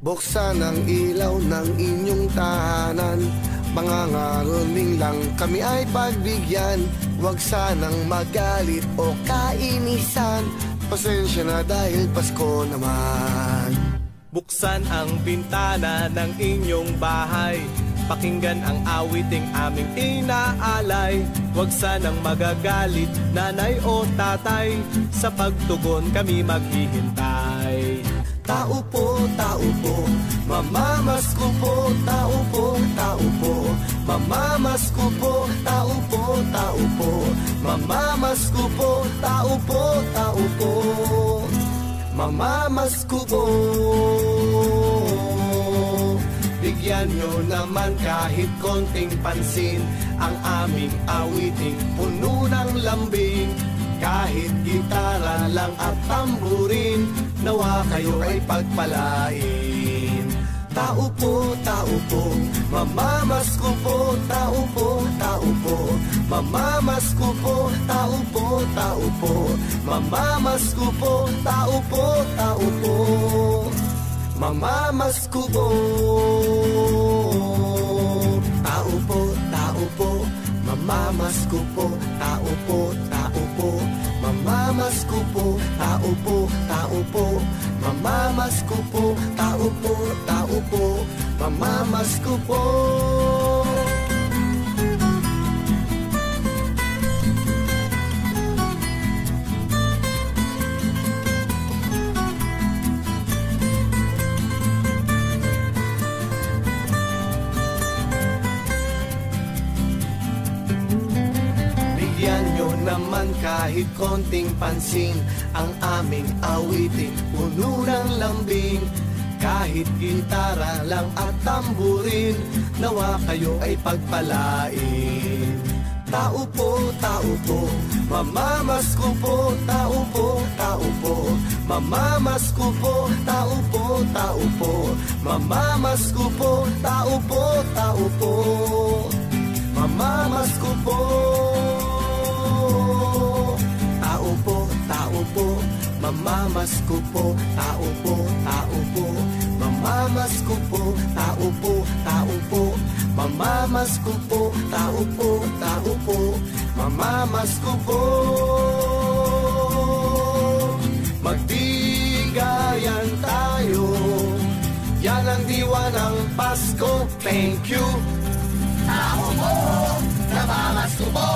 Buksan ang ilaw ng inyong tahanan, mangangaroling lang kami ay pagbigyan. Huwag sanang magalit o kainisan, pasensya na dahil Pasko naman. Buksan ang bintana ng inyong bahay, pakinggan ang awiting aming inaalay. Huwag sanang magagalit, nanay o tatay, sa pagtugon kami maghihintay. Tao po, mamamasko po, tao po, mamamasko po, tao po, mamamasko po, tao po, mamamasko po. Bigyan nyo naman kahit konting pansin ang aming awiting puno ng lambing. Kahit gitara lang at tamburin, nawa kayo ay pagpalain. Tao po, mamamasko po, tao po, mamamasko po, tao po, mamamasko po, tao po, mamamasko po. Tao po, mamamasko po, tao po, mamamasko po, tao po, mamamasko po, tao po, mamamasko po. Naman kahit konting pansin ang aming awiting puno ng lambing. Kahit gitara lang at tamburin, nawa kayo ay pagpalain. Tao po, mamamasko po, tao po, mamamasko po, tao po, mamamasko po, tao po, mamamasko po. Tao po, mamamasko po, tao po, mamamasko po, tao po, mamamasko po, tao po, mamamasko po. Magbigayan tayo, yan ang diwa ng Pasko. Thank you. Tao po, namamasko po.